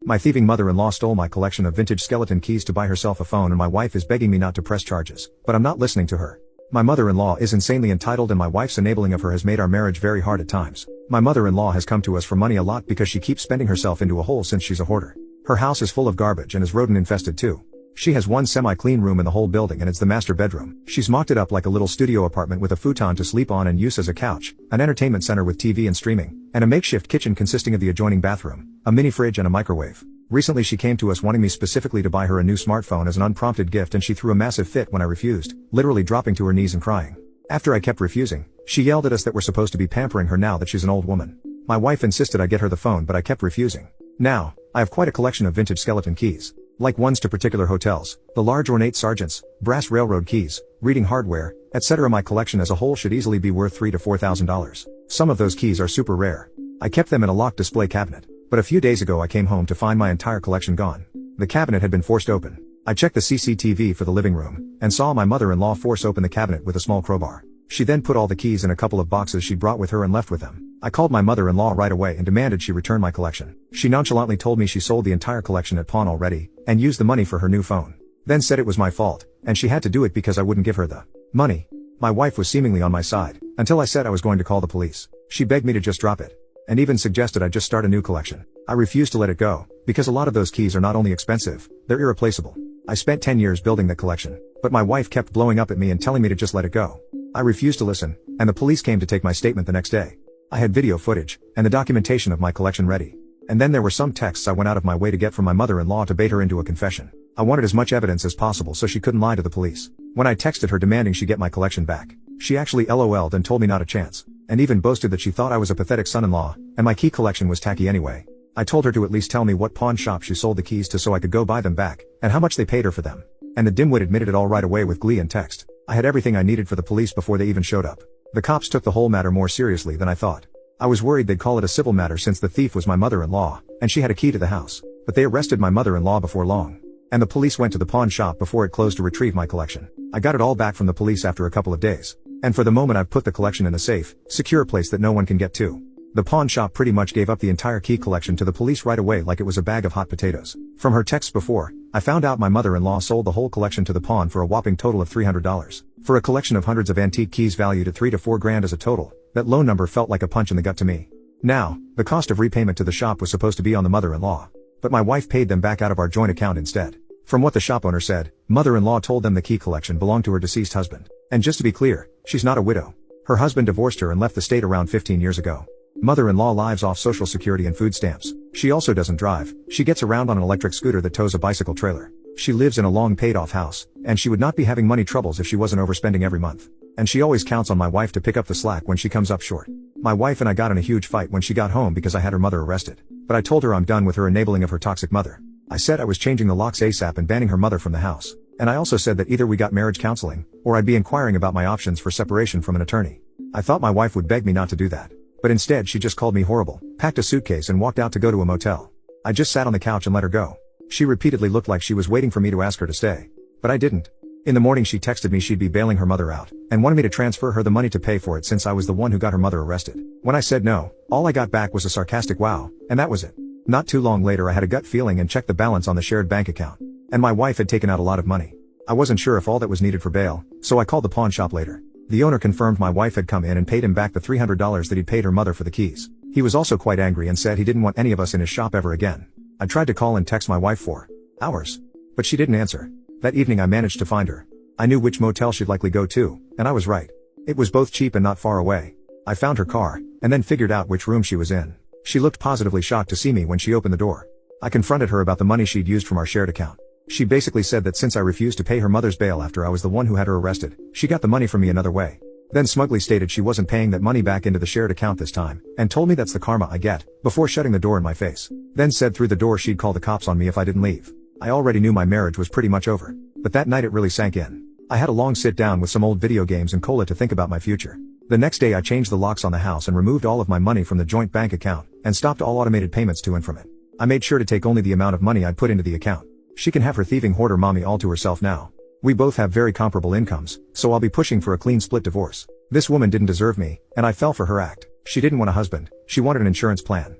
My thieving mother-in-law stole my collection of vintage skeleton keys to buy herself a phone, and my wife is begging me not to press charges, but I'm not listening to her. My mother-in-law is insanely entitled, and my wife's enabling of her has made our marriage very hard at times. My mother-in-law has come to us for money a lot because she keeps spending herself into a hole since she's a hoarder. Her house is full of garbage and is rodent infested too. She has one semi-clean room in the whole building, and it's the master bedroom. She's mocked it up like a little studio apartment with a futon to sleep on and use as a couch, an entertainment center with TV and streaming, and a makeshift kitchen consisting of the adjoining bathroom, a mini fridge and a microwave. Recently she came to us wanting me specifically to buy her a new smartphone as an unprompted gift, and she threw a massive fit when I refused, literally dropping to her knees and crying. After I kept refusing, she yelled at us that we're supposed to be pampering her now that she's an old woman. My wife insisted I get her the phone, but I kept refusing. Now, I have quite a collection of vintage skeleton keys. Like ones to particular hotels, the large ornate sergeants, brass railroad keys, reading hardware, etc. My collection as a whole should easily be worth $3,000 to $4,000. Some of those keys are super rare. I kept them in a locked display cabinet. But a few days ago I came home to find my entire collection gone. The cabinet had been forced open. I checked the CCTV for the living room, and saw my mother-in-law force open the cabinet with a small crowbar. She then put all the keys in a couple of boxes she brought with her and left with them. I called my mother-in-law right away and demanded she return my collection. She nonchalantly told me she sold the entire collection at pawn already, and used the money for her new phone. Then said it was my fault, and she had to do it because I wouldn't give her the money. My wife was seemingly on my side, until I said I was going to call the police. She begged me to just drop it, and even suggested I just start a new collection. I refused to let it go, because a lot of those keys are not only expensive, they're irreplaceable. I spent 10 years building that collection, but my wife kept blowing up at me and telling me to just let it go. I refused to listen, and the police came to take my statement the next day. I had video footage, and the documentation of my collection ready. And then there were some texts I went out of my way to get from my mother-in-law to bait her into a confession. I wanted as much evidence as possible so she couldn't lie to the police. When I texted her demanding she get my collection back, she actually LOL'd and told me not a chance, and even boasted that she thought I was a pathetic son-in-law, and my key collection was tacky anyway. I told her to at least tell me what pawn shop she sold the keys to so I could go buy them back, and how much they paid her for them. And the dimwit admitted it all right away with glee and text. I had everything I needed for the police before they even showed up. The cops took the whole matter more seriously than I thought. I was worried they'd call it a civil matter since the thief was my mother-in-law, and she had a key to the house. But they arrested my mother-in-law before long. And the police went to the pawn shop before it closed to retrieve my collection. I got it all back from the police after a couple of days. And for the moment I've put the collection in a safe, secure place that no one can get to. The pawn shop pretty much gave up the entire key collection to the police right away like it was a bag of hot potatoes. From her texts before, I found out my mother-in-law sold the whole collection to the pawn for a whopping total of $300. For a collection of hundreds of antique keys valued at $3,000 to $4,000 as a total, that low number felt like a punch in the gut to me. Now, the cost of repayment to the shop was supposed to be on the mother-in-law. But my wife paid them back out of our joint account instead. From what the shop owner said, mother-in-law told them the key collection belonged to her deceased husband. And just to be clear, she's not a widow. Her husband divorced her and left the state around 15 years ago. Mother-in-law lives off Social Security and food stamps. She also doesn't drive. She gets around on an electric scooter that tows a bicycle trailer. She lives in a long paid-off house, and she would not be having money troubles if she wasn't overspending every month. And she always counts on my wife to pick up the slack when she comes up short. My wife and I got in a huge fight when she got home because I had her mother arrested. But I told her I'm done with her enabling of her toxic mother. I said I was changing the locks ASAP and banning her mother from the house. And I also said that either we got marriage counseling, or I'd be inquiring about my options for separation from an attorney. I thought my wife would beg me not to do that. But instead she just called me horrible, packed a suitcase and walked out to go to a motel. I just sat on the couch and let her go. She repeatedly looked like she was waiting for me to ask her to stay. But I didn't. In the morning she texted me she'd be bailing her mother out, and wanted me to transfer her the money to pay for it since I was the one who got her mother arrested. When I said no, all I got back was a sarcastic wow, and that was it. Not too long later I had a gut feeling and checked the balance on the shared bank account. And my wife had taken out a lot of money. I wasn't sure if all that was needed for bail, so I called the pawn shop later. The owner confirmed my wife had come in and paid him back the $300 that he'd paid her mother for the keys. He was also quite angry and said he didn't want any of us in his shop ever again. I tried to call and text my wife for hours, but she didn't answer. That evening I managed to find her. I knew which motel she'd likely go to, and I was right. It was both cheap and not far away. I found her car, and then figured out which room she was in. She looked positively shocked to see me when she opened the door. I confronted her about the money she'd used from our shared account. She basically said that since I refused to pay her mother's bail after I was the one who had her arrested, she got the money from me another way. Then smugly stated she wasn't paying that money back into the shared account this time, and told me that's the karma I get, before shutting the door in my face. Then said through the door she'd call the cops on me if I didn't leave. I already knew my marriage was pretty much over. But that night it really sank in. I had a long sit down with some old video games and cola to think about my future. The next day I changed the locks on the house and removed all of my money from the joint bank account, and stopped all automated payments to and from it. I made sure to take only the amount of money I'd put into the account. She can have her thieving hoarder mommy all to herself now. We both have very comparable incomes, so I'll be pushing for a clean split divorce. This woman didn't deserve me, and I fell for her act. She didn't want a husband, she wanted an insurance plan.